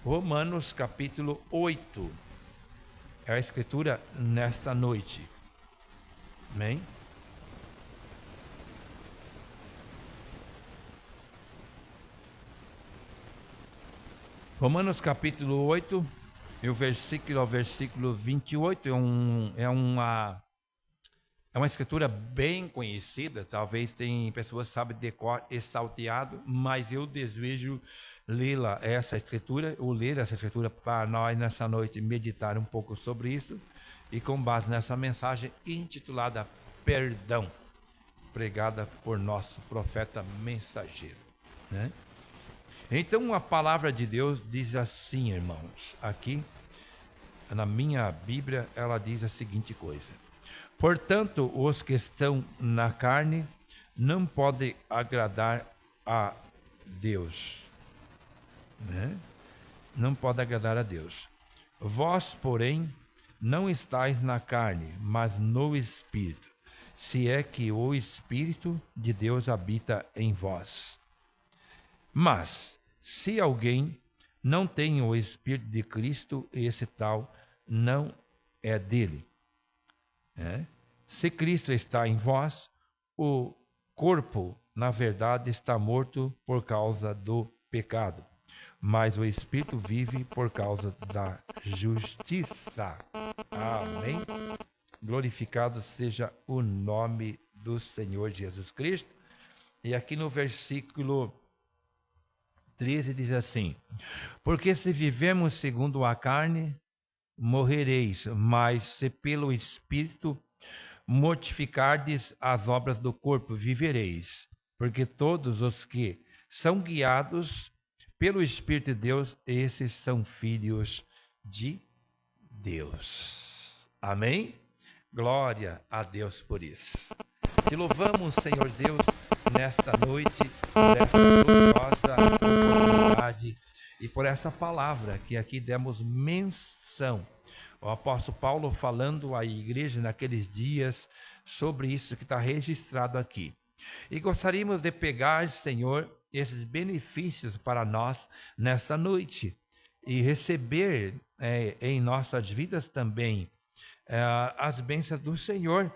Romanos capítulo 8. É a escritura nesta noite. Amém? Romanos capítulo 8, e o versículo 28 é uma escritura bem conhecida. Talvez tem pessoas que sabem de cor e salteado, mas eu desejo ler essa escritura para nós nessa noite meditar um pouco sobre isso, e com base nessa mensagem intitulada Perdão, pregada por nosso profeta mensageiro, né? Então a palavra de Deus diz assim, irmãos, aqui na minha Bíblia ela diz a seguinte coisa: portanto, os que estão na carne não podem agradar a Deus, né? Não podem agradar a Deus. Vós, porém, não estáis na carne, mas no Espírito, se é que o Espírito de Deus habita em vós. Mas, se alguém não tem o Espírito de Cristo, esse tal não é dele. Se Cristo está em vós, o corpo, na verdade, está morto por causa do pecado, mas o Espírito vive por causa da justiça. Amém? Glorificado seja o nome do Senhor Jesus Cristo. E aqui no versículo 13 diz assim: porque se vivemos segundo a carne, morrereis, mas se pelo Espírito mortificardes as obras do corpo, vivereis. Porque todos os que são guiados pelo Espírito de Deus, esses são filhos de Deus. Amém? Glória a Deus por isso. Te louvamos, Senhor Deus, nesta noite, por essa gloriosa oportunidade e por essa palavra que aqui demos menção. O apóstolo Paulo falando à igreja naqueles dias sobre isso que está registrado aqui. E gostaríamos de pegar, Senhor, esses benefícios para nós nessa noite e receber em nossas vidas também as bênçãos do Senhor,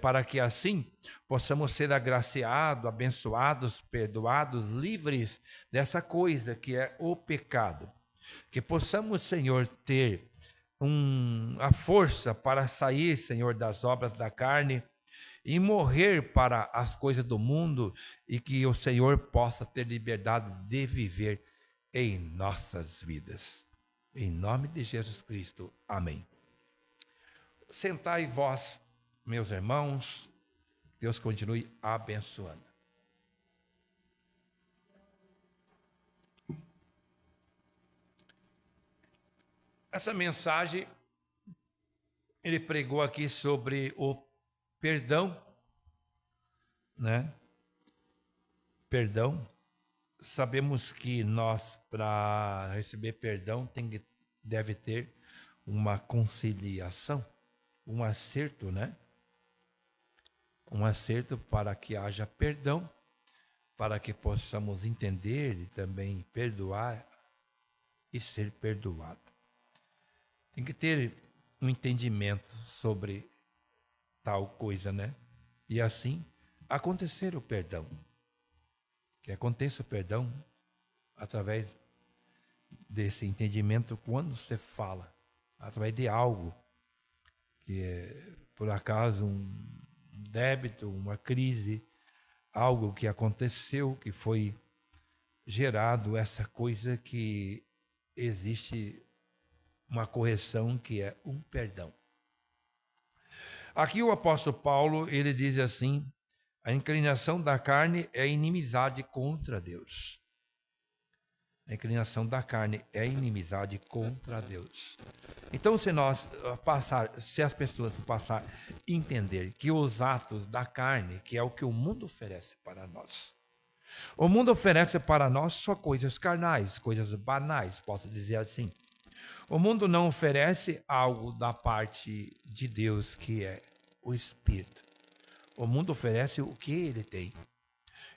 para que assim possamos ser agraciados, abençoados, perdoados, livres dessa coisa que é o pecado. Que possamos, Senhor, ter a força para sair, Senhor, das obras da carne e morrer para as coisas do mundo, e que o Senhor possa ter liberdade de viver em nossas vidas. Em nome de Jesus Cristo. Amém. Sentai vós, meus irmãos, Deus continue abençoando. Essa mensagem, ele pregou aqui sobre o perdão, né? Perdão. Sabemos que nós, para receber perdão, deve ter uma conciliação, um acerto, né? Um acerto para que haja perdão, para que possamos entender e também perdoar e ser perdoado. Tem que ter um entendimento sobre tal coisa, né? E assim acontecer o perdão. Que aconteça o perdão através desse entendimento quando você fala, através de algo que é, por acaso, um débito, uma crise, algo que aconteceu, que foi gerado essa coisa que existe uma correção, que é um perdão. Aqui o apóstolo Paulo, ele diz assim: a inclinação da carne é inimizade contra Deus. A inclinação da carne é inimizade contra Deus. Então, se as pessoas passarem a entender que os atos da carne, que é o que o mundo oferece para nós, o mundo oferece para nós só coisas carnais, coisas banais, posso dizer assim. O mundo não oferece algo da parte de Deus, que é o Espírito. O mundo oferece o que ele tem.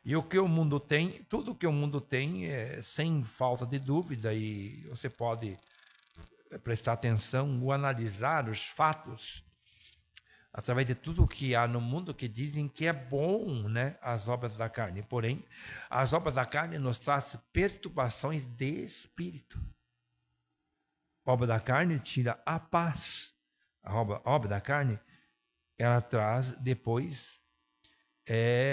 E o que o mundo tem, tudo que o mundo tem é sem falta de dúvida, e você pode prestar atenção ou analisar os fatos através de tudo que há no mundo que dizem que é bom, né, as obras da carne. Porém, as obras da carne nos trazem perturbações de espírito. A obra da carne tira a paz. A obra da carne, ela traz depois,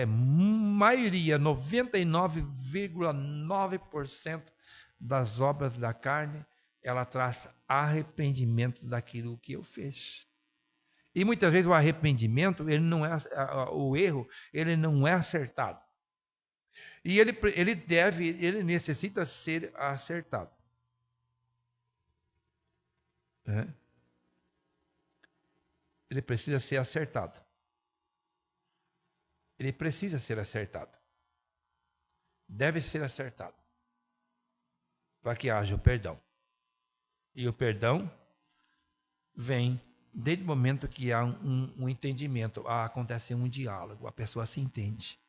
maioria, 99,9% das obras da carne, ela traz arrependimento daquilo que eu fiz. E muitas vezes o arrependimento, ele não é, o erro, ele não é acertado. E ele necessita ser acertado. Ele precisa ser acertado. Ele precisa ser acertado. Deve ser acertado. Para que haja o perdão. E o perdão vem desde o momento que há um entendimento, acontece um diálogo, a pessoa se entende.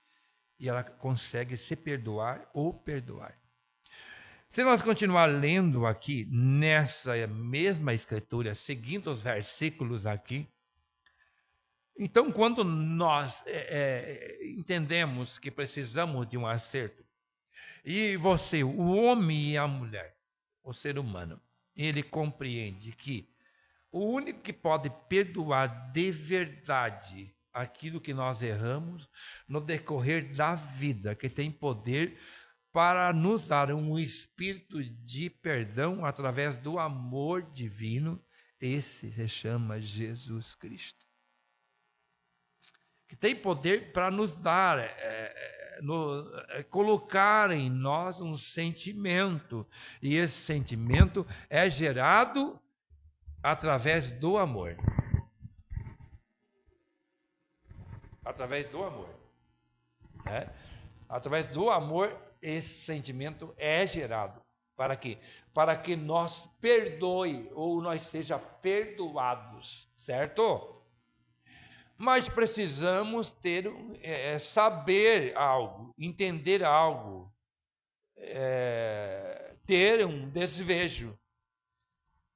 E ela consegue se perdoar ou perdoar. Se nós continuar lendo aqui, nessa mesma escritura, seguindo os versículos aqui, então quando nós entendemos que precisamos de um acerto, e você, o homem e a mulher, o ser humano, ele compreende que o único que pode perdoar de verdade aquilo que nós erramos no decorrer da vida, que tem poder para nos dar um espírito de perdão através do amor divino, esse se chama Jesus Cristo. Que tem poder para nos dar, colocar em nós um sentimento, e esse sentimento é gerado através do amor. Através do amor. Através do amor, esse sentimento é gerado. Para quê? Para que nós perdoe ou nós seja perdoados, certo? Mas precisamos saber algo, entender algo, ter um desejo.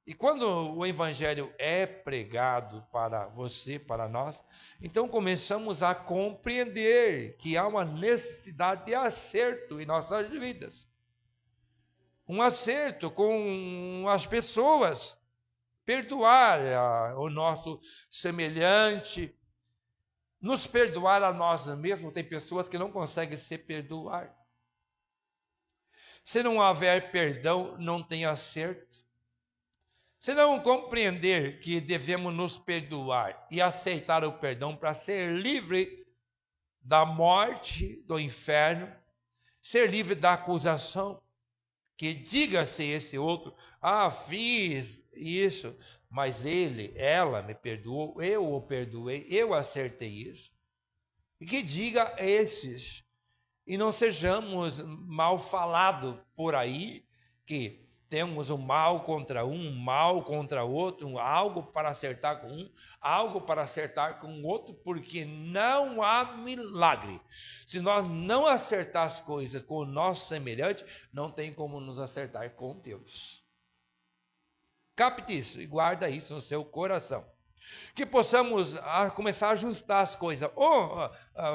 E quando o evangelho é pregado para você, para nós, então começamos a compreender que há uma necessidade de acerto em nossas vidas. Um acerto com as pessoas, perdoar o nosso semelhante, nos perdoar a nós mesmos. Tem pessoas que não conseguem se perdoar. Se não houver perdão, não tem acerto. Se não compreender que devemos nos perdoar e aceitar o perdão para ser livre da morte, do inferno, ser livre da acusação, que diga-se esse outro, fiz isso, mas ela me perdoou, eu o perdoei, eu acertei isso. E que diga esses, e não sejamos mal falados por aí, que temos um mal contra um mal contra outro, algo para acertar com um, algo para acertar com o outro, porque não há milagre. Se nós não acertar as coisas com o nosso semelhante, não tem como nos acertar com Deus. Capte isso e guarda isso no seu coração. Que possamos começar a ajustar as coisas.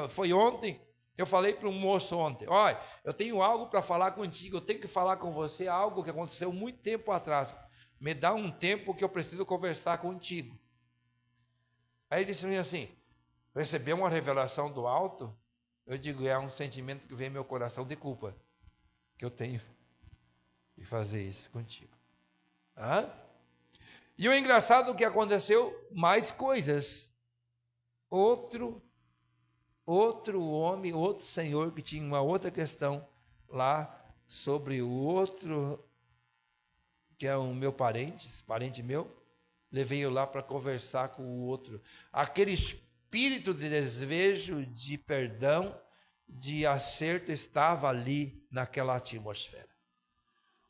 Foi ontem. Eu falei para um moço ontem, olha, eu tenho algo para falar contigo, eu tenho que falar com você algo que aconteceu muito tempo atrás. Me dá um tempo que eu preciso conversar contigo. Aí ele disse assim, recebeu uma revelação do alto? Eu digo, é um sentimento que vem no meu coração de culpa, que eu tenho de fazer isso contigo. E o engraçado é que aconteceu mais coisas. Outro homem, outro senhor que tinha uma outra questão lá sobre o outro, que é o meu parente meu, levei-o lá para conversar com o outro. Aquele espírito de desejo, de perdão, de acerto estava ali naquela atmosfera.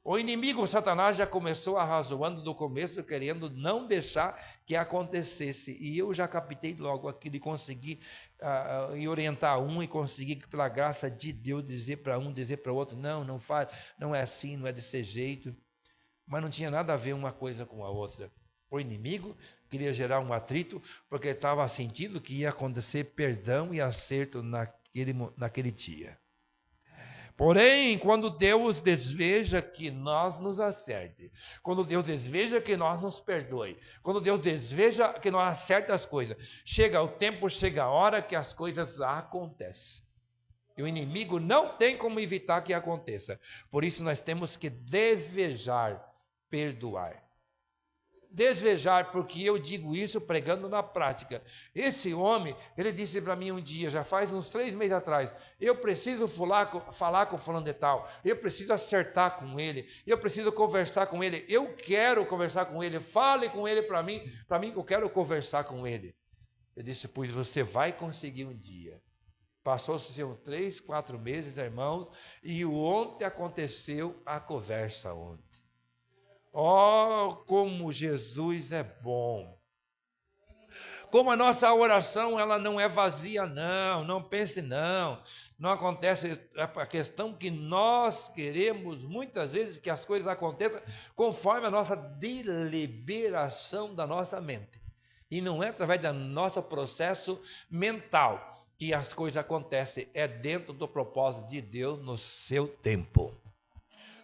O inimigo, o Satanás, já começou arrazoando no começo, querendo não deixar que acontecesse. E eu já captei logo aquilo e consegui e orientar um e consegui, pela graça de Deus, dizer para um, dizer para o outro, não faz, não é assim, não é desse jeito. Mas não tinha nada a ver uma coisa com a outra. O inimigo queria gerar um atrito, porque ele estava sentindo que ia acontecer perdão e acerto naquele dia. Porém, quando Deus deseja que nós nos acerte, quando Deus deseja que nós nos perdoe, quando Deus deseja que nós acerte as coisas, chega o tempo, chega a hora que as coisas acontecem. E o inimigo não tem como evitar que aconteça. Por isso nós temos que desejar perdoar. Desejar, porque eu digo isso pregando na prática. Esse homem, ele disse para mim um dia, já faz uns 3 meses atrás, eu preciso falar com o fulano de tal, eu preciso acertar com ele, eu preciso conversar com ele, eu quero conversar com ele, fale com ele para mim que eu quero conversar com ele. Eu disse, pois você vai conseguir um dia. Passou-se 3, 4 meses, irmãos, e ontem aconteceu a conversa ontem. Oh, como Jesus é bom. Como a nossa oração, ela não é vazia, não pense não acontece, a questão que nós queremos, muitas vezes, que as coisas aconteçam conforme a nossa deliberação da nossa mente, e não é através do nosso processo mental que as coisas acontecem, é dentro do propósito de Deus no seu tempo,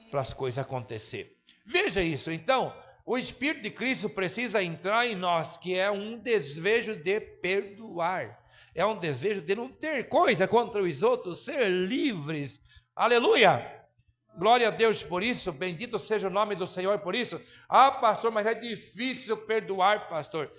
para as coisas acontecerem. Veja isso, então, o Espírito de Cristo precisa entrar em nós, que é um desejo de perdoar, é um desejo de não ter coisa contra os outros, ser livres, aleluia, glória a Deus por isso, bendito seja o nome do Senhor por isso. Pastor, mas é difícil perdoar, pastor.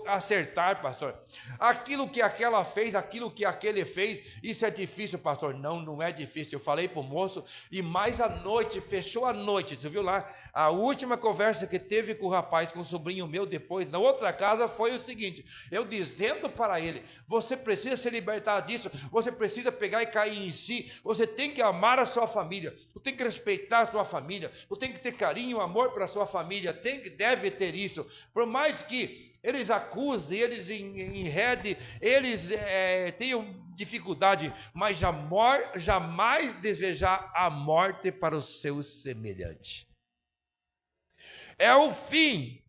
Acertar, pastor, aquilo que aquela fez, aquilo que aquele fez, isso é difícil, pastor. Não é difícil. Eu falei para o moço, e mais à noite, fechou a noite, você viu lá, a última conversa que teve com o rapaz, com o sobrinho meu, depois, na outra casa, foi o seguinte, eu dizendo para ele, você precisa se libertar disso, você precisa pegar e cair em si, você tem que amar a sua família, você tem que respeitar a sua família, você tem que ter carinho, amor para a sua família, deve ter isso, por mais que eles acusem, eles enredem, eles tenham dificuldade, mas jamais desejar a morte para o seu semelhante. É o fim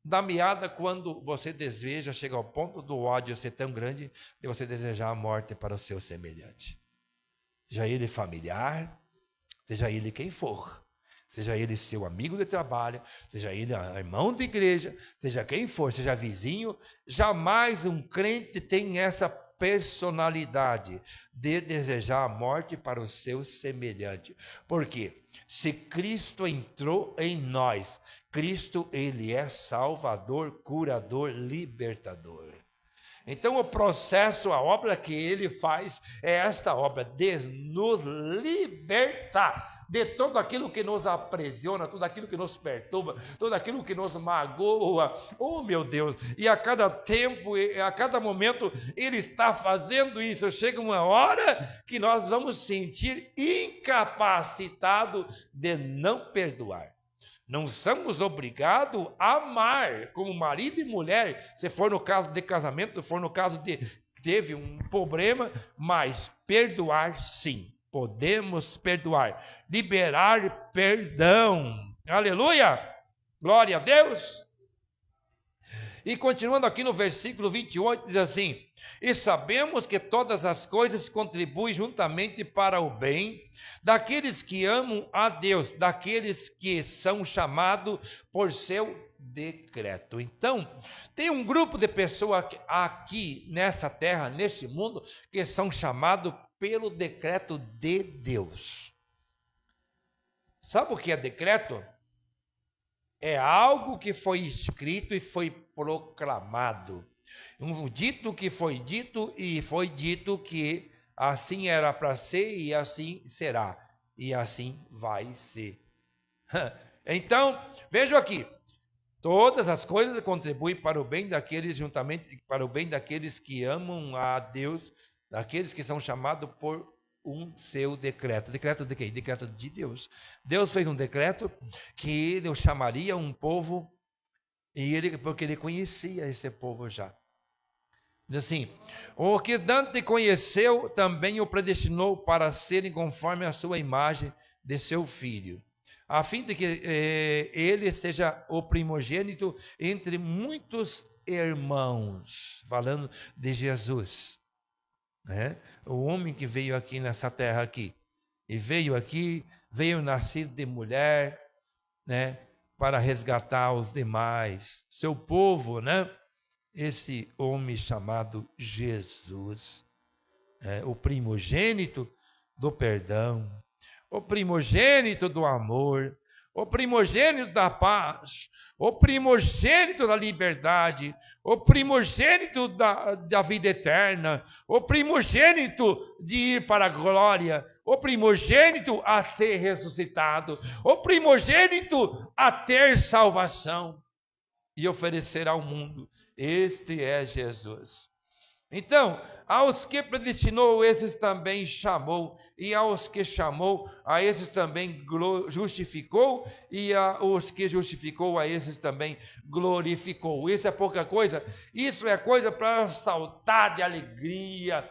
da meada quando você deseja, chega ao ponto do ódio ser tão grande, de você desejar a morte para o seu semelhante. Seja ele familiar, seja ele quem for. Seja ele seu amigo de trabalho, seja ele irmão de igreja, seja quem for, seja vizinho, jamais um crente tem essa personalidade de desejar a morte para o seu semelhante. Por quê? Se Cristo entrou em nós, Cristo, ele é Salvador, curador, libertador. Então o processo, a obra que ele faz é esta obra, de nos libertar de tudo aquilo que nos aprisiona, tudo aquilo que nos perturba, tudo aquilo que nos magoa. Oh meu Deus, e a cada tempo, a cada momento ele está fazendo isso. Chega uma hora que nós vamos sentir incapacitados de não perdoar. Não somos obrigados a amar como marido e mulher, se for no caso de casamento, se for no caso de teve um problema, mas perdoar sim, podemos perdoar, liberar perdão, aleluia, glória a Deus. E continuando aqui no versículo 28, diz assim, e sabemos que todas as coisas contribuem juntamente para o bem daqueles que amam a Deus, daqueles que são chamados por seu decreto. Então, tem um grupo de pessoas aqui nessa terra, nesse mundo, que são chamados pelo decreto de Deus. Sabe o que é decreto? É algo que foi escrito e foi proclamado. Um dito que foi dito e foi dito que assim era para ser e assim será. E assim vai ser. Então, vejam aqui. Todas as coisas contribuem para o bem daqueles, juntamente para o bem daqueles que amam a Deus, daqueles que são chamados por um seu decreto. Decreto de quem? Decreto de Deus. Deus fez um decreto que ele chamaria um povo, porque ele conhecia esse povo já. Diz assim: o que Dante conheceu, também o predestinou para serem conforme a sua imagem de seu filho, a fim de que ele seja o primogênito entre muitos irmãos, falando de Jesus, né? O homem que veio aqui nessa terra aqui, e veio nascido de mulher, né? Para resgatar os demais, seu povo, né? Esse homem chamado Jesus, o primogênito do perdão, o primogênito do amor, o primogênito da paz, o primogênito da liberdade, o primogênito da vida eterna, o primogênito de ir para a glória, o primogênito a ser ressuscitado, o primogênito a ter salvação e oferecer ao mundo. Este é Jesus. Então, aos que predestinou, esses também chamou, e aos que chamou, a esses também justificou, e aos que justificou, a esses também glorificou. Isso é pouca coisa? Isso é coisa para saltar de alegria.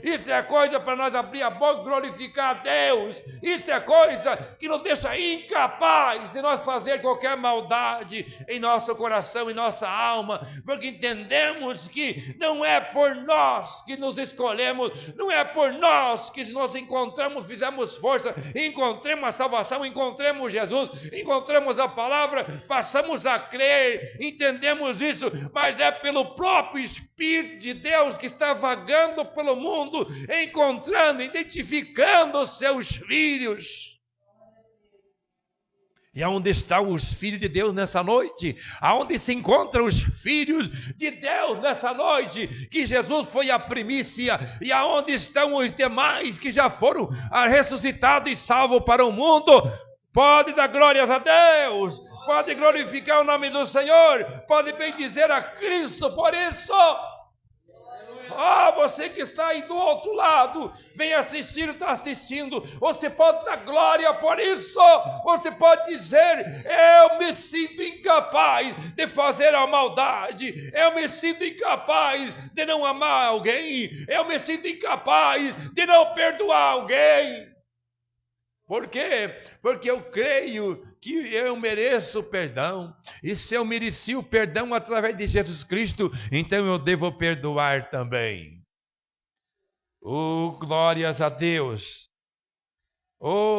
Isso é coisa para nós abrir a boca e glorificar a Deus. Isso é coisa que nos deixa incapaz de nós fazer qualquer maldade em nosso coração, em nossa alma, porque entendemos que não é por nós que nos escolhemos, não é por nós que nós encontramos, fizemos força, encontremos a salvação, encontremos Jesus, encontramos a palavra, passamos a crer, entendemos isso, mas é pelo próprio Espírito de Deus que está vagando pelo mundo, encontrando, identificando os seus filhos. E aonde estão os filhos de Deus nessa noite? Aonde se encontram os filhos de Deus nessa noite? Que Jesus foi a primícia. E aonde estão os demais que já foram ressuscitados e salvos para o mundo? Pode dar glórias a Deus, pode glorificar o nome do Senhor, pode bendizer a Cristo por isso. Você que está aí do outro lado, vem assistir, está assistindo, você pode dar glória por isso. Você pode dizer: eu me sinto incapaz de fazer a maldade, eu me sinto incapaz de não amar alguém, eu me sinto incapaz de não perdoar alguém. Por quê? Porque eu creio que eu mereço perdão. E se eu mereci o perdão através de Jesus Cristo, então eu devo perdoar também. Glórias a Deus.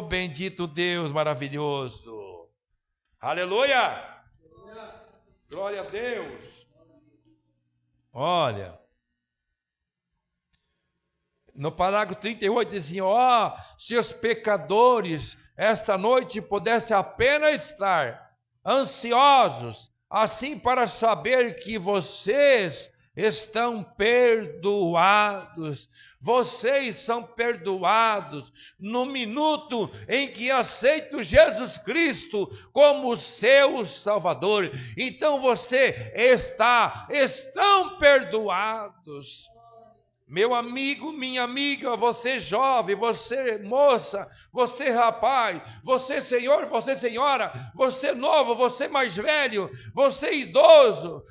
Bendito Deus maravilhoso. Aleluia! Glória a Deus. Olha, no parágrafo 38 dizia: se os pecadores esta noite pudessem apenas estar ansiosos, assim para saber que vocês estão perdoados. Vocês são perdoados no minuto em que aceitam Jesus Cristo como seu Salvador. Então estão perdoados. Meu amigo, minha amiga, você jovem, você moça, você rapaz, você senhor, você senhora, você novo, você mais velho, você idoso,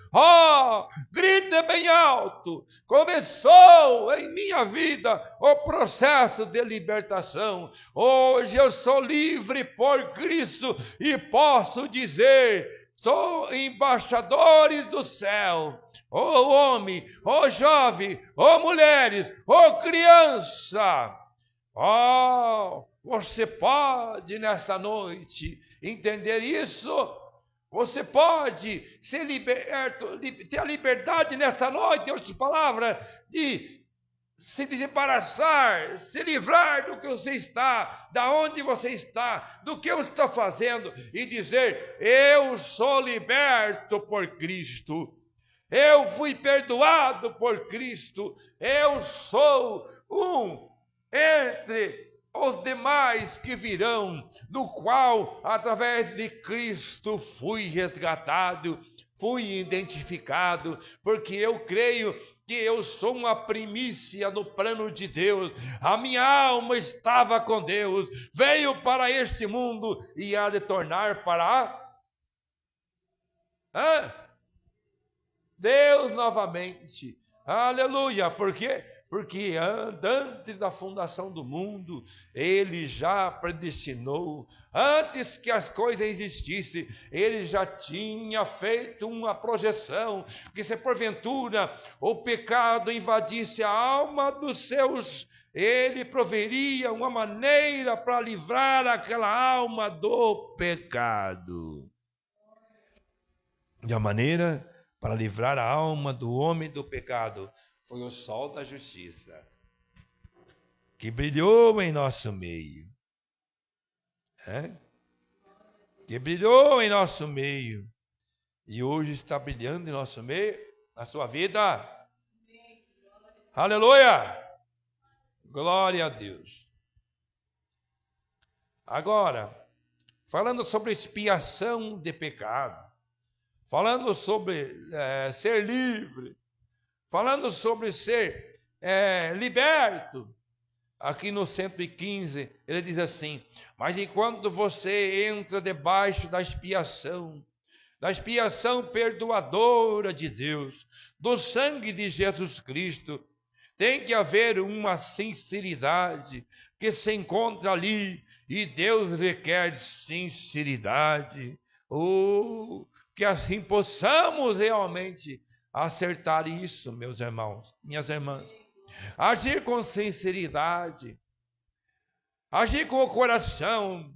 grite bem alto: começou em minha vida o processo de libertação. Hoje eu sou livre por Cristo e posso dizer: sou embaixadores do céu. Homem, jovem, mulheres, criança. Você pode nessa noite entender isso. Você pode ser liberto, ter a liberdade nessa noite, outra palavra, de se desembaraçar, se livrar do que você está, da onde você está, do que eu estou fazendo, e dizer: eu sou liberto por Cristo. Eu fui perdoado por Cristo. Eu sou um entre os demais que virão, do qual, através de Cristo, fui resgatado. fui identificado, porque eu creio que eu sou uma primícia no plano de Deus. A minha alma estava com Deus, veio para este mundo e há de tornar para Deus novamente. Aleluia. Por quê? Porque antes da fundação do mundo, Ele já predestinou, antes que as coisas existissem, Ele já tinha feito uma projeção, que se porventura o pecado invadisse a alma dos seus, Ele proveria uma maneira para livrar aquela alma do pecado. E a maneira para livrar a alma do homem do pecado foi o sol da justiça, que brilhou em nosso meio. Que brilhou em nosso meio. E hoje está brilhando em nosso meio, na sua vida. Aleluia! Glória a Deus. Agora, falando sobre expiação de pecado, falando sobre ser livre, falando sobre ser liberto, aqui no 115, ele diz assim: mas enquanto você entra debaixo da expiação perdoadora de Deus, do sangue de Jesus Cristo, tem que haver uma sinceridade que se encontra ali, e Deus requer sinceridade. Que assim possamos realmente acertar isso, meus irmãos, minhas irmãs. Agir com sinceridade, agir com o coração,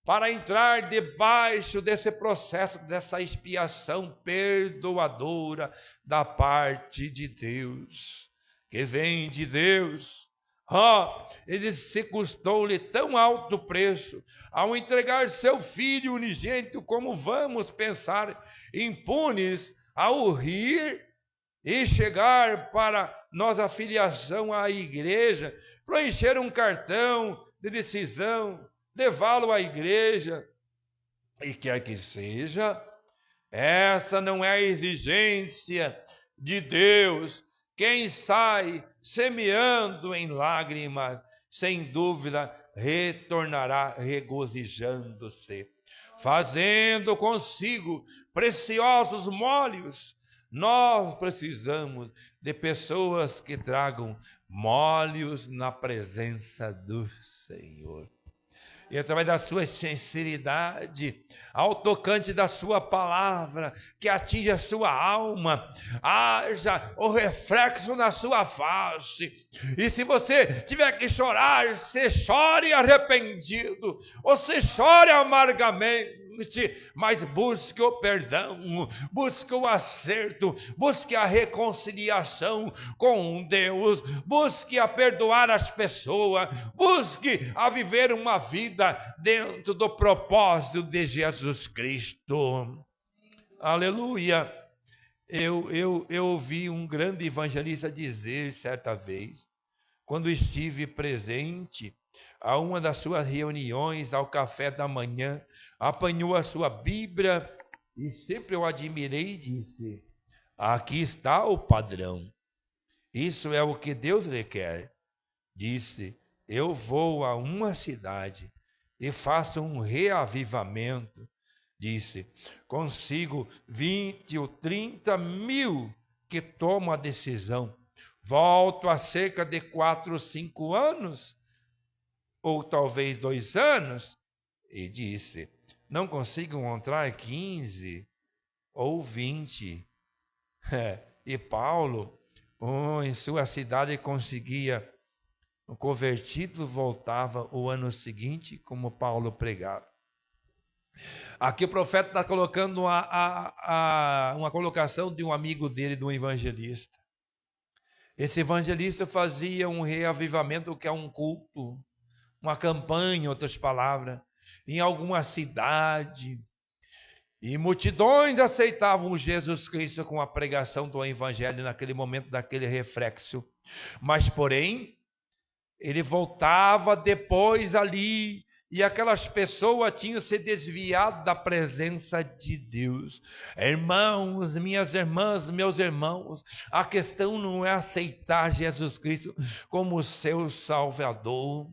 para entrar debaixo desse processo, dessa expiação perdoadora da parte de Deus, que vem de Deus. Ele se custou-lhe tão alto preço ao entregar seu Filho unigênito, como vamos pensar impunes ao rir e chegar para nossa filiação à igreja, preencher um cartão de decisão, levá-lo à igreja, e quer que seja, essa não é a exigência de Deus. Quem sai semeando em lágrimas, sem dúvida retornará regozijando-se, fazendo consigo preciosos molhos. Nós precisamos de pessoas que tragam molhos na presença do Senhor. E através da sua sinceridade, ao tocante da sua palavra, que atinge a sua alma, haja o reflexo na sua face. E se você tiver que chorar, você chore arrependido, ou você chore amargamente, mas busque o perdão, busque o acerto, busque a reconciliação com Deus, busque a perdoar as pessoas, busque a viver uma vida dentro do propósito de Jesus Cristo. Aleluia. Eu ouvi um grande evangelista dizer certa vez, quando estive presente a uma das suas reuniões, ao café da manhã, apanhou a sua Bíblia e sempre eu admirei e disse: aqui está o padrão, isso é o que Deus requer. Disse: eu vou a uma cidade e faço um reavivamento. Disse: consigo 20 ou 30 mil que tomam a decisão. Volto a cerca de 4 ou 5 anos, ou talvez 2 anos, e disse: não consigo encontrar 15 ou 20. E Paulo, em sua cidade, conseguia, o convertido voltava o ano seguinte, como Paulo pregava. Aqui o profeta está colocando uma colocação de um amigo dele, de um evangelista. Esse evangelista fazia um reavivamento, que é um culto, uma campanha, em outras palavras, em alguma cidade, e multidões aceitavam Jesus Cristo com a pregação do evangelho naquele momento, daquele reflexo. Mas, porém, ele voltava depois ali e aquelas pessoas tinham se desviado da presença de Deus. Irmãos, minhas irmãs, meus irmãos, a questão não é aceitar Jesus Cristo como seu Salvador.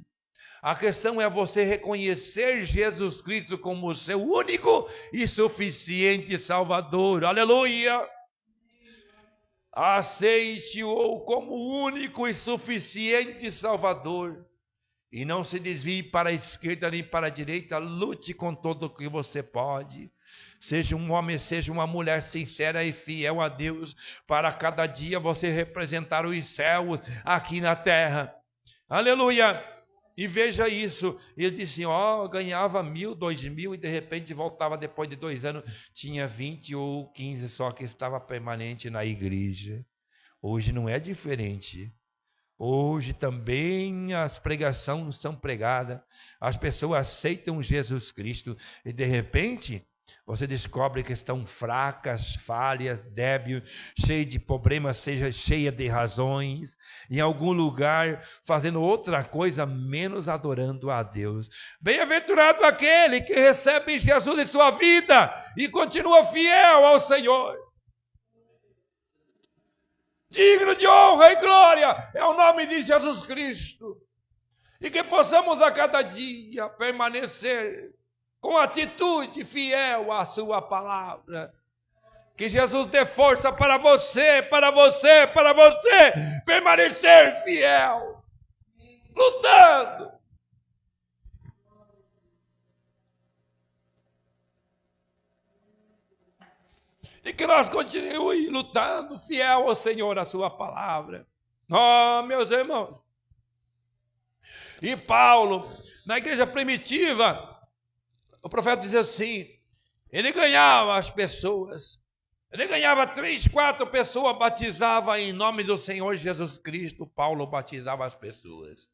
A questão é você reconhecer Jesus Cristo como o seu único e suficiente Salvador. Aleluia! Aceite-o como único e suficiente Salvador. E não se desvie para a esquerda nem para a direita. Lute com todo o que você pode. Seja um homem, seja uma mulher sincera e fiel a Deus. Para cada dia você representar os céus aqui na terra. Aleluia! E veja isso, ele disse, ganhava 1.000, 2.000 e de repente voltava depois de 2 anos, tinha 20 ou 15 só que estava permanente na igreja. Hoje não é diferente. Hoje também as pregações são pregadas, as pessoas aceitam Jesus Cristo e de repente você descobre que estão fracas, falhas, débeis, cheias de problemas, seja cheia de razões, em algum lugar fazendo outra coisa menos adorando a Deus. Bem-aventurado aquele que recebe Jesus em sua vida e continua fiel ao Senhor. Digno de honra e glória é o nome de Jesus Cristo. E que possamos a cada dia permanecer com atitude fiel à sua palavra. Que Jesus dê força para você permanecer fiel, lutando. E que nós continuemos lutando, fiel ao Senhor, a sua palavra. Meus irmãos. E Paulo, na igreja primitiva, o profeta diz assim, ele ganhava as pessoas, ele ganhava 3, 4 pessoas, batizava em nome do Senhor Jesus Cristo, Paulo batizava as pessoas.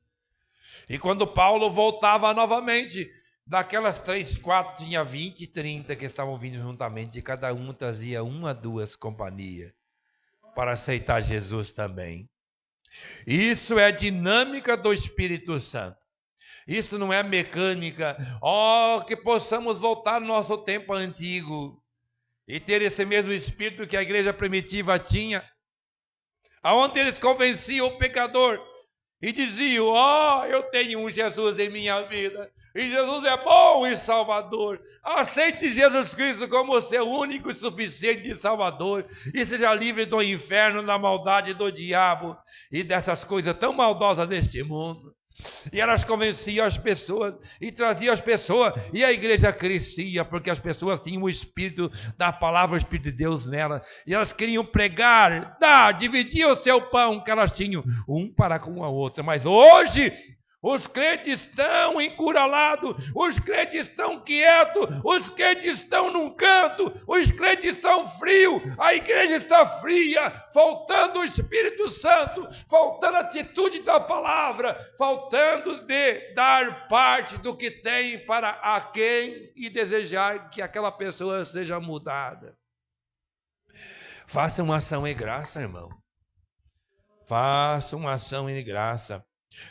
E quando Paulo voltava novamente, daquelas 3, 4, tinha 20, 30 que estavam vindo juntamente, e cada um trazia 1 a 2 companhias para aceitar Jesus também. Isso é dinâmica do Espírito Santo. Isso não é mecânica. Que possamos voltar no nosso tempo antigo e ter esse mesmo espírito que a igreja primitiva tinha, aonde eles convenciam o pecador e diziam, eu tenho um Jesus em minha vida, e Jesus é bom e Salvador. Aceite Jesus Cristo como o seu único e suficiente Salvador, e seja livre do inferno, da maldade do diabo e dessas coisas tão maldosas deste mundo. E elas convenciam as pessoas e traziam as pessoas, e a igreja crescia, porque as pessoas tinham o Espírito da palavra, o Espírito de Deus nela, e elas queriam pregar, dividir o seu pão que elas tinham, um para com a outra. Mas hoje os crentes estão encurralados, os crentes estão quietos, os crentes estão num canto, os crentes estão frios, a igreja está fria, faltando o Espírito Santo, faltando a atitude da palavra, faltando de dar parte do que tem para a quem e desejar que aquela pessoa seja mudada. Faça uma ação em graça, irmão. Faça uma ação em graça.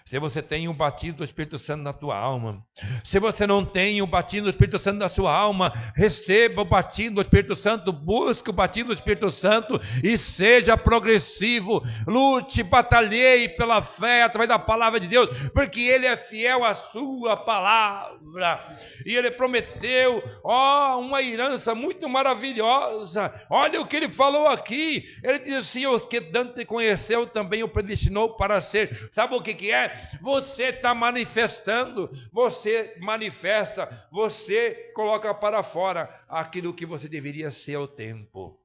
Se você tem o batismo do Espírito Santo na tua alma, se você não tem o batismo do Espírito Santo na sua alma, receba o batismo do Espírito Santo, busque o batismo do Espírito Santo e seja progressivo, lute, batalhe pela fé através da palavra de Deus, porque Ele é fiel à sua palavra, e Ele prometeu, uma herança muito maravilhosa. Olha o que Ele falou aqui, Ele diz assim, os que Dante conheceu também o predestinou para ser, sabe o que é? Você está manifestando, você manifesta, você coloca para fora aquilo que você deveria ser ao tempo.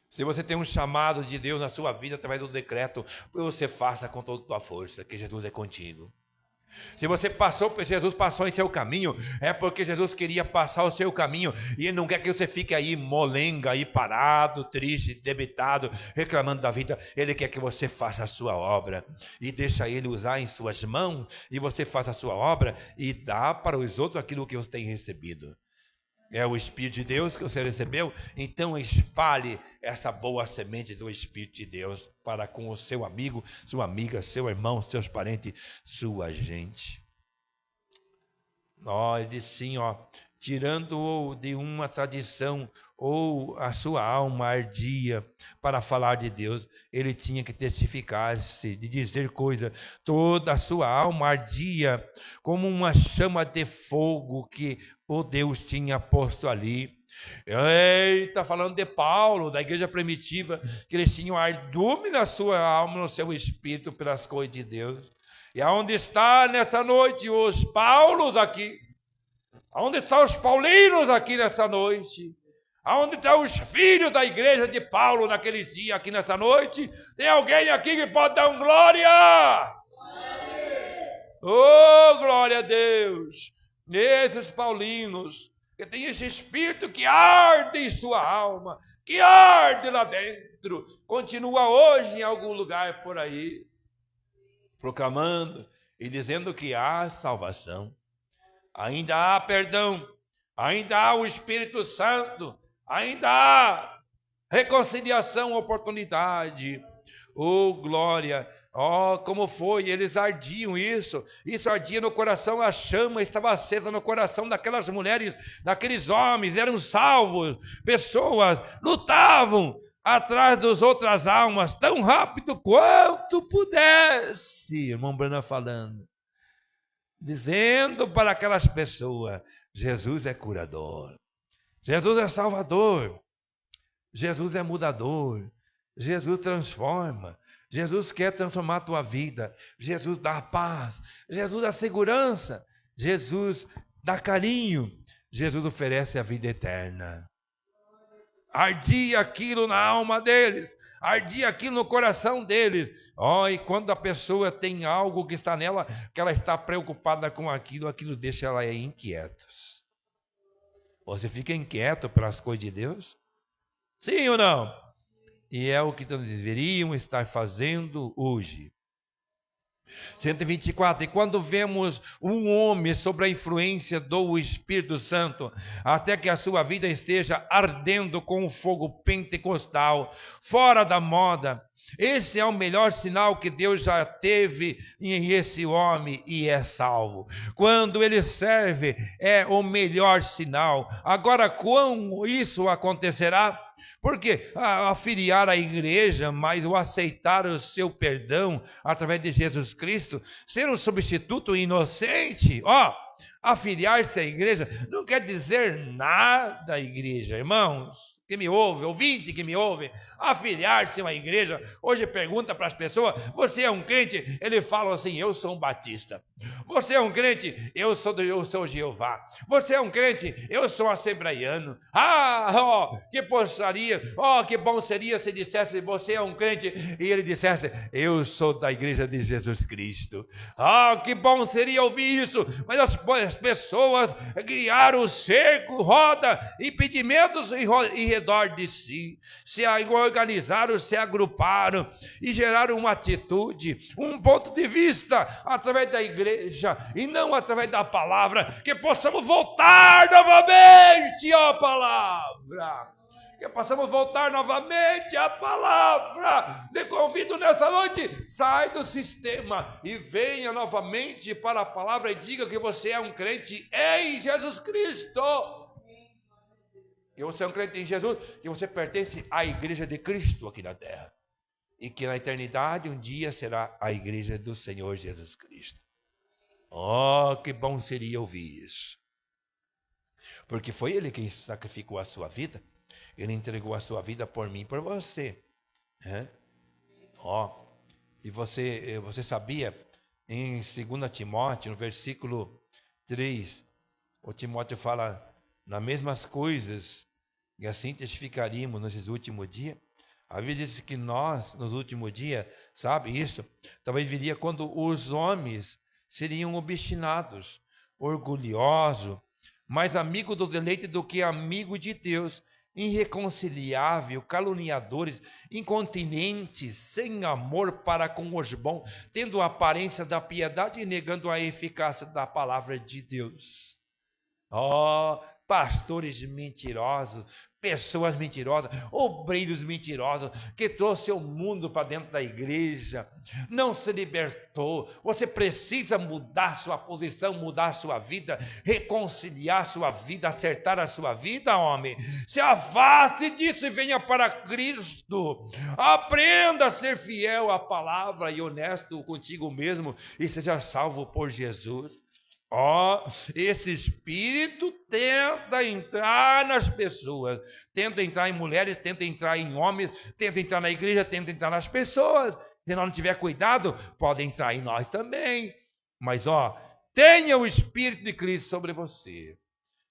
Se você tem um chamado de Deus na sua vida através do decreto, você faça com toda a tua força, que Jesus é contigo. Se você Jesus passou em seu caminho, é porque Jesus queria passar o seu caminho, e Ele não quer que você fique aí molenga, aí parado, triste, debitado, reclamando da vida. Ele quer que você faça a sua obra e deixa Ele usar em suas mãos, e você faça a sua obra e dá para os outros aquilo que você tem recebido. É o Espírito de Deus que você recebeu, então espalhe essa boa semente do Espírito de Deus para com o seu amigo, sua amiga, seu irmão, seus parentes, sua gente. Ele diz assim, tirando-o de uma tradição ou a sua alma ardia para falar de Deus, ele tinha que testificar-se, de dizer coisas. Toda a sua alma ardia como uma chama de fogo que o Deus tinha posto ali. Está falando de Paulo, da igreja primitiva, que eles tinham ardume na sua alma, no seu espírito, pelas coisas de Deus. E aonde está nessa noite os Paulos aqui? Aonde estão os paulinos aqui nessa noite? Aonde estão os filhos da igreja de Paulo naqueles dias aqui nessa noite? Tem alguém aqui que pode dar um glória? Oh, glória a Deus! Esses paulinos, que tem esse espírito que arde em sua alma, que arde lá dentro, continua hoje em algum lugar por aí, proclamando e dizendo que há salvação, ainda há perdão, ainda há o Espírito Santo, ainda há reconciliação, oportunidade. Oh, glória! Como foi, eles ardiam isso ardia no coração, a chama estava acesa no coração daquelas mulheres, daqueles homens, eram salvos, pessoas lutavam atrás das outras almas, tão rápido quanto pudesse, irmão Branham falando, dizendo para aquelas pessoas, Jesus é curador, Jesus é salvador, Jesus é mudador, Jesus transforma, Jesus quer transformar a tua vida, Jesus dá paz, Jesus dá segurança, Jesus dá carinho, Jesus oferece a vida eterna. Ardia aquilo na alma deles, ardia aquilo no coração deles. E quando a pessoa tem algo que está nela, que ela está preocupada com aquilo deixa ela inquieta. Você fica inquieto pelas coisas de Deus? Sim ou não? E é o que nós deveríamos estar fazendo hoje. 124, e quando vemos um homem sob a influência do Espírito Santo, até que a sua vida esteja ardendo com o fogo pentecostal, fora da moda, esse é o melhor sinal que Deus já teve em esse homem e é salvo. Quando ele serve, é o melhor sinal. Agora, como isso acontecerá? Porque afiliar à igreja, mas o aceitar o seu perdão através de Jesus Cristo, ser um substituto inocente, afiliar-se à igreja não quer dizer nada, igreja, irmãos que me ouve, ouvinte que me ouve, afiliar-se a uma igreja. Hoje pergunta para as pessoas, você é um crente? Ele fala assim, eu sou um batista. Você é um crente? Eu sou Jeová. Você é um crente? Eu sou assembleiano. Que postaria, que bom seria se dissesse, você é um crente, e ele dissesse, eu sou da igreja de Jesus Cristo. Que bom seria ouvir isso, mas as pessoas criaram o cerco, roda, impedimentos em redor de si, se organizaram, se agruparam e geraram uma atitude, um ponto de vista através da igreja e não através da palavra, que possamos voltar novamente à palavra, que possamos voltar novamente à palavra. Te convido nessa noite, sai do sistema e venha novamente para a palavra e diga que você é um crente em Jesus Cristo. Que você é um crente em Jesus, que você pertence à igreja de Cristo aqui na terra. E que na eternidade um dia será a igreja do Senhor Jesus Cristo. Que bom seria ouvir isso. Porque foi Ele quem sacrificou a sua vida. Ele entregou a sua vida por mim e por você. E você sabia, em 2 Timóteo, no versículo 3, o Timóteo fala, nas mesmas coisas, e assim testificaríamos nesses últimos dias. A Bíblia diz que nós, nos últimos dias, sabe isso? Talvez viria quando os homens seriam obstinados, orgulhosos, mais amigo dos eleitos do que amigo de Deus, irreconciliável, caluniadores, incontinentes, sem amor para com os bons, tendo a aparência da piedade e negando a eficácia da palavra de Deus. pastores mentirosos, pessoas mentirosas, obreiros mentirosos, que trouxe o mundo para dentro da igreja, não se libertou. Você precisa mudar sua posição, mudar sua vida, reconciliar sua vida, acertar a sua vida, homem. Se afaste disso e venha para Cristo. Aprenda a ser fiel à palavra e honesto contigo mesmo e seja salvo por Jesus. Esse espírito tenta entrar nas pessoas, tenta entrar em mulheres, tenta entrar em homens, tenta entrar na igreja, tenta entrar nas pessoas. Se nós não tiver cuidado, pode entrar em nós também. Mas tenha o Espírito de Cristo sobre você.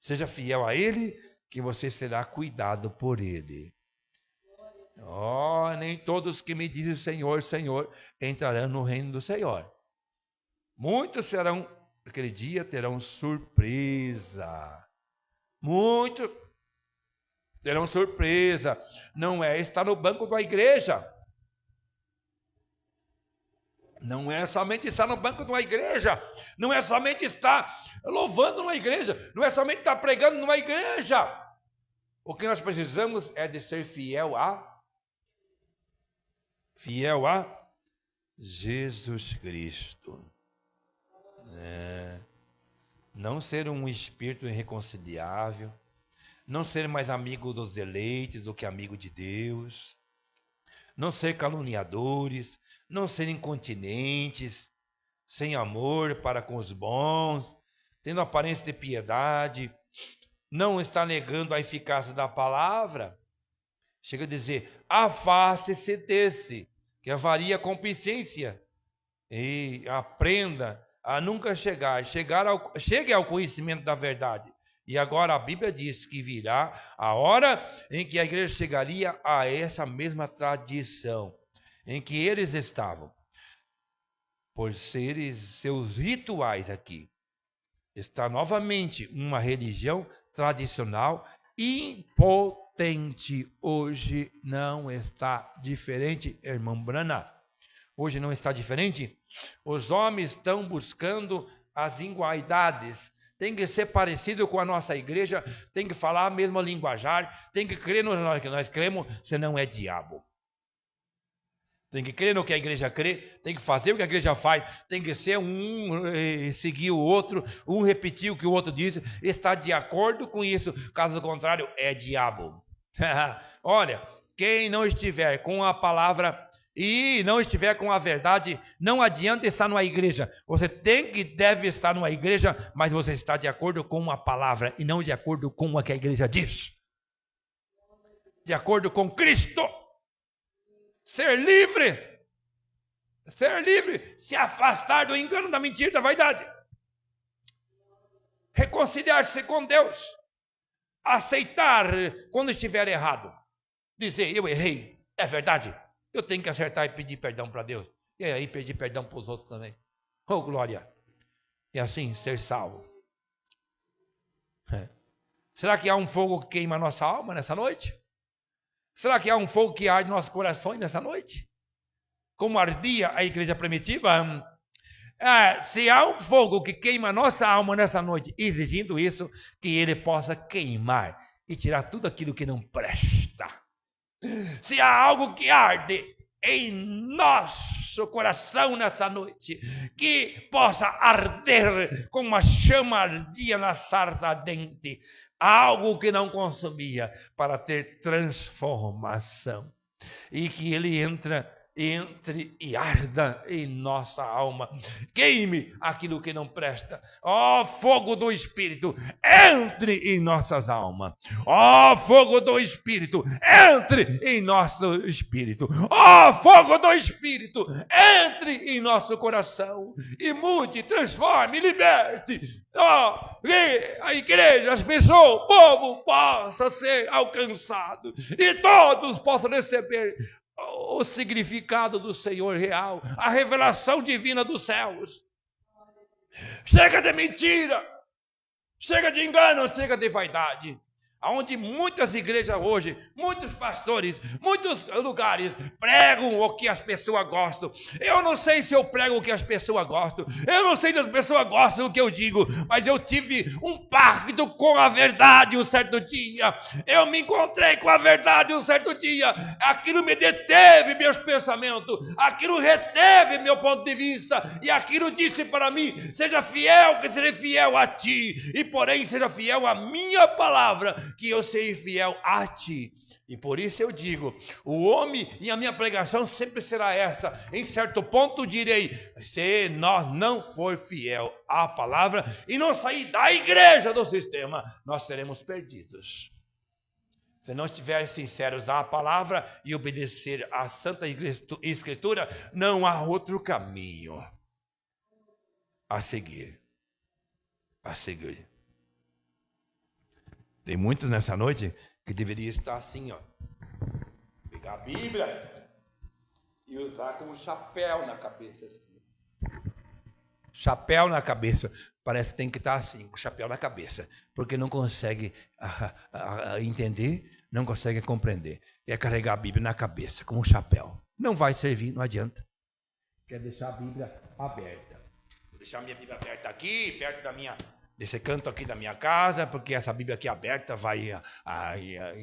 Seja fiel a Ele, que você será cuidado por Ele. Nem todos que me dizem Senhor, Senhor, entrarão no reino do Senhor. Muitos serão, aquele dia terão surpresa. Muitos terão surpresa. Não é estar no banco da igreja. Não é somente estar no banco de uma igreja. Não é somente estar louvando numa igreja. Não é somente estar pregando numa igreja. O que nós precisamos é de ser fiel a Jesus Cristo. Não ser um espírito irreconciliável, não ser mais amigo dos eleitos do que amigo de Deus, não ser caluniadores, não ser incontinentes, sem amor para com os bons, tendo aparência de piedade, não está negando a eficácia da palavra. Chega a dizer, afaste-se desse, que avaria a concupiscência, e aprenda a nunca chegue ao conhecimento da verdade. E agora a Bíblia diz que virá a hora em que a igreja chegaria a essa mesma tradição em que eles estavam. Por serem seus rituais aqui. Está novamente uma religião tradicional impotente. Hoje não está diferente, irmão Brana. Hoje não está diferente. Os homens estão buscando as igualdades. Tem que ser parecido com a nossa igreja, tem que falar a mesma linguajar, tem que crer no que nós cremos, senão é diabo. Tem que crer no que a igreja crê, tem que fazer o que a igreja faz, tem que ser seguir o outro, um repetir o que o outro diz, estar de acordo com isso, caso contrário, é diabo. Olha, quem não estiver com a palavra e não estiver com a verdade, não adianta estar numa igreja. Você deve estar numa igreja, mas você está de acordo com a palavra e não de acordo com o que a igreja diz. De acordo com Cristo. Ser livre, se afastar do engano, da mentira, da vaidade. Reconciliar-se com Deus. Aceitar quando estiver errado. Dizer, eu errei, é verdade. Eu tenho que acertar e pedir perdão para Deus. E aí pedir perdão para os outros também. Oh, glória. E assim ser salvo. Será que há um fogo que queima a nossa alma nessa noite? Será que há um fogo que arde nossos corações nessa noite? Como ardia a igreja primitiva? Se há um fogo que queima a nossa alma nessa noite, exigindo isso, que ele possa queimar e tirar tudo aquilo que não presta. Se há algo que arde em nosso coração nessa noite, que possa arder como uma chama ardia na sarça ardente, algo que não consumia, para ter transformação, e que ele entre e arda em nossa alma, queime aquilo que não presta. Fogo do Espírito, entre em nossas almas. Fogo do Espírito, entre em nosso espírito. Fogo do Espírito, entre em nosso coração e mude, transforme, liberte. A igreja, as pessoas, o povo possa ser alcançado e todos possam receber o significado do Senhor real, a revelação divina dos céus. Chega de mentira, chega de engano, chega de vaidade. onde muitas igrejas hoje, muitos pastores, muitos lugares pregam o que as pessoas gostam. Eu não sei se eu prego o que as pessoas gostam, eu não sei se as pessoas gostam do que eu digo, mas eu tive um pacto com a verdade um certo dia. Eu me encontrei com a verdade um certo dia. Aquilo me deteve meus pensamentos, aquilo reteve meu ponto de vista, e aquilo disse para mim: seja fiel, que serei fiel a ti, e porém seja fiel à minha palavra, que eu sei fiel a ti. E por isso eu digo, o homem, e a minha pregação sempre será essa: em certo ponto direi, se nós não for fiel à palavra e não sair da igreja do sistema, nós seremos perdidos. Se não estiverem sinceros à palavra e obedecer à Santa Escritura, não há outro caminho a seguir. A seguir. Tem muitos nessa noite que deveria estar assim, ó. Pegar a Bíblia e usar como chapéu na cabeça. Chapéu na cabeça. Parece que tem que estar assim, com chapéu na cabeça. Porque não consegue entender, não consegue compreender. É carregar a Bíblia na cabeça, como um chapéu. Não vai servir, não adianta. Quer deixar a Bíblia aberta. Vou deixar a minha Bíblia aberta aqui, perto desse canto aqui da minha casa, porque essa Bíblia aqui aberta vai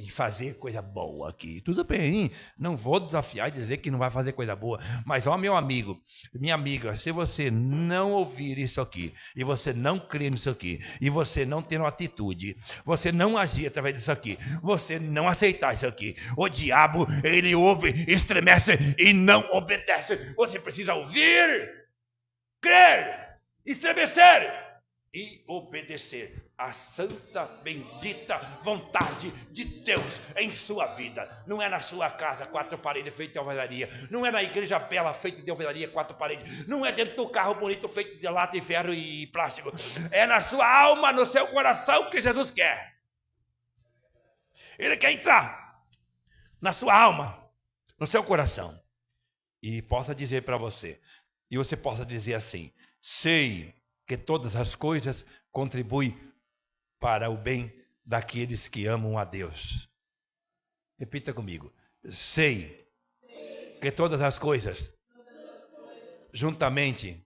fazer coisa boa aqui. Tudo bem, não vou desafiar e dizer que não vai fazer coisa boa, mas ó, meu amigo, minha amiga, se você não ouvir isso aqui, e você não crer nisso aqui, e você não ter uma atitude, você não agir através disso aqui, você não aceitar isso aqui, o diabo, ele ouve, estremece e não obedece. Você precisa ouvir, crer, estremecer e obedecer à santa, bendita vontade de Deus em sua vida. Não é na sua casa, 4 paredes feitas de alvenaria. Não é na igreja bela feita de alvenaria, 4 paredes. Não é dentro do carro bonito feito de lata e ferro e plástico. É na sua alma, no seu coração que Jesus quer. Ele quer entrar na sua alma, no seu coração. E possa dizer para você, e você possa dizer assim: sei que todas as coisas contribuem para o bem daqueles que amam a Deus. Repita comigo. Sei que todas as coisas juntamente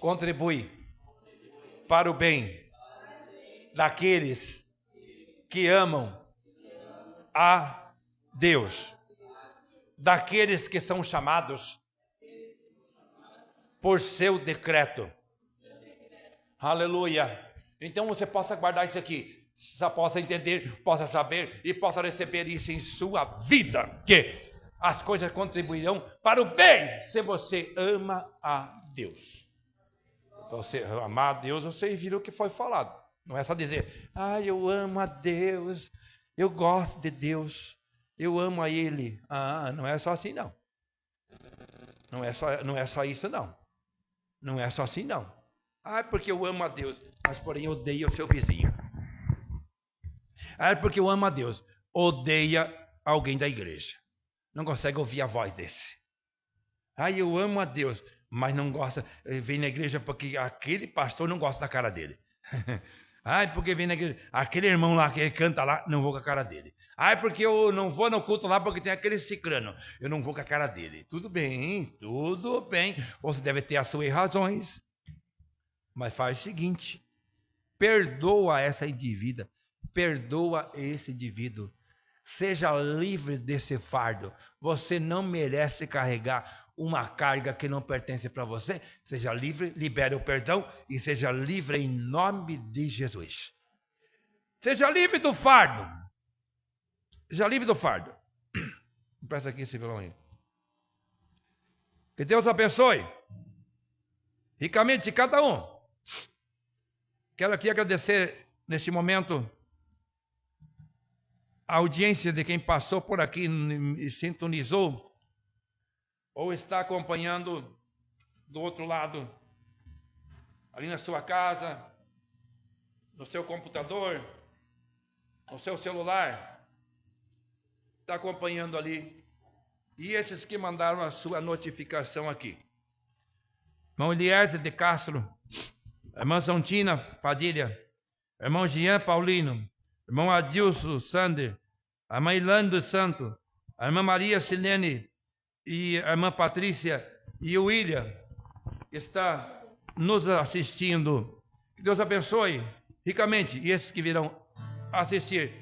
contribuem para o bem daqueles que amam a Deus, daqueles que são chamados por seu decreto. Aleluia. Então você possa guardar isso aqui, você possa entender, possa saber e possa receber isso em sua vida, que as coisas contribuirão para o bem se você ama a Deus. Então, se amar a Deus, você viu o que foi falado. Não é só dizer: eu amo a Deus, eu gosto de Deus, eu amo a Ele. Não é só assim, não. Não é só isso, não. Não é só assim, não. Porque eu amo a Deus, mas porém odeio o seu vizinho. Porque eu amo a Deus, odeia alguém da igreja. Não consegue ouvir a voz desse. Eu amo a Deus, mas não gosta, vem na igreja porque aquele pastor não gosta da cara dele. Porque vem na igreja, aquele irmão lá que ele canta lá, não vou com a cara dele. Porque eu não vou no culto lá porque tem aquele cicrano, eu não vou com a cara dele. Tudo bem. Você deve ter as suas razões. Mas faz o seguinte: perdoa essa indivídua, perdoa esse indivíduo, seja livre desse fardo. Você não merece carregar uma carga que não pertence para você. Seja livre, libere o perdão e seja livre em nome de Jesus. Seja livre do fardo. Seja livre do fardo. Presta aqui esse violão aí. Que Deus abençoe ricamente cada um. Quero aqui agradecer neste momento a audiência de quem passou por aqui e sintonizou ou está acompanhando do outro lado, ali na sua casa, no seu computador, no seu celular, está acompanhando ali. E esses que mandaram a sua notificação aqui: irmão Eliezer de Castro, irmã Santina Padilha, irmão Jean Paulino, irmão Adilson Sander, a irmã Ilanda Santo, a irmã Maria Silene e a irmã Patrícia e o William, que está nos assistindo. Que Deus abençoe ricamente e esses que virão assistir.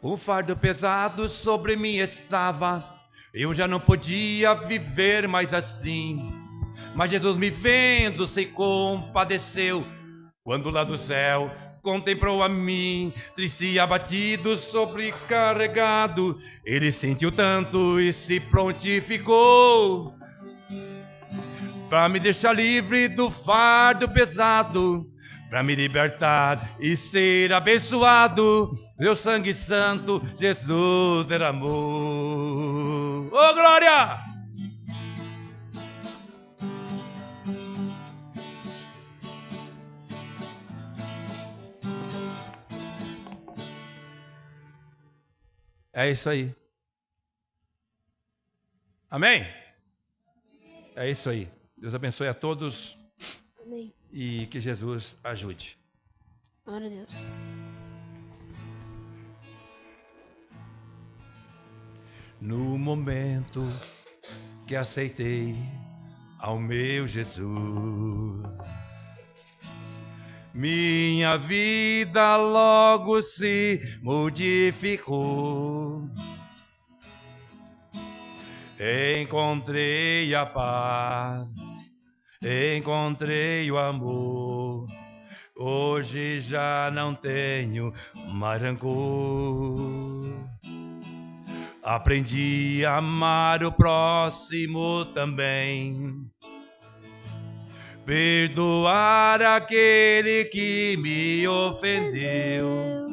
O fardo pesado sobre mim estava, eu já não podia viver mais assim. Mas Jesus me vendo se compadeceu, quando lá do céu contemplou a mim, triste e abatido, sobrecarregado. Ele sentiu tanto e se prontificou para me deixar livre do fardo pesado, para me libertar e ser abençoado. Meu sangue santo, Jesus derramou. Oh, glória! É isso aí. Amém? É isso aí. Deus abençoe a todos. Amém. E que Jesus ajude. Glória a Deus. No momento que aceitei ao meu Jesus, minha vida logo se modificou. Encontrei a paz, encontrei o amor. Hoje já não tenho mais rancor. Aprendi a amar o próximo também, perdoar aquele que me ofendeu.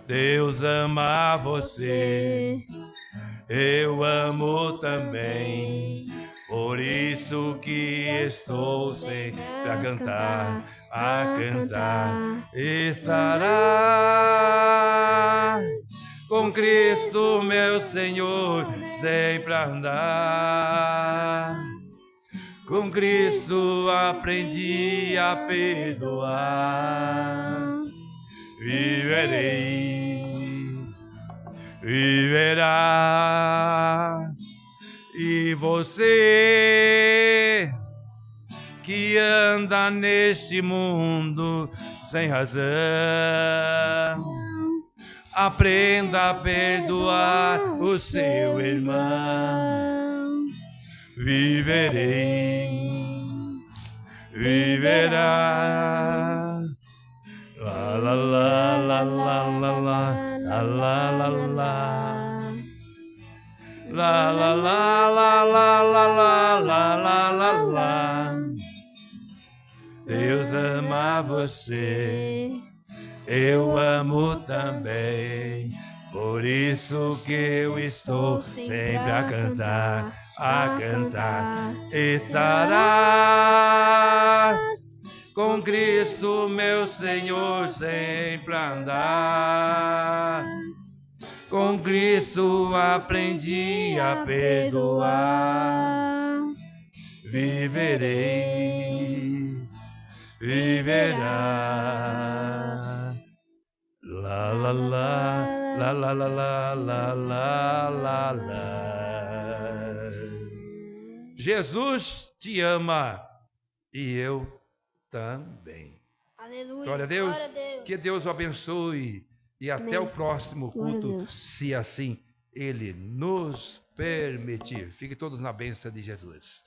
Deus ama você, eu amo também. Por isso que estou sempre a cantar, estará com Cristo meu Senhor, sempre a andar. Com Cristo aprendi a perdoar. Viverá. E você que anda neste mundo sem razão, aprenda a perdoar o seu irmão. Viverá. La la la la la la la la la la la la la la la la. Deus ama você, eu amo também. Por isso que eu estou sempre a cantar, Estarás com Cristo meu Senhor sempre a andar. Com Cristo aprendi a perdoar. Viverá. La la la la la la la la la la. Jesus te ama e eu também. Aleluia. Glória a Deus. Glória a Deus. Que Deus o abençoe e até Amém. o próximo Glória a culto, Deus. se assim Ele nos permitir. Fiquem todos na bênção de Jesus.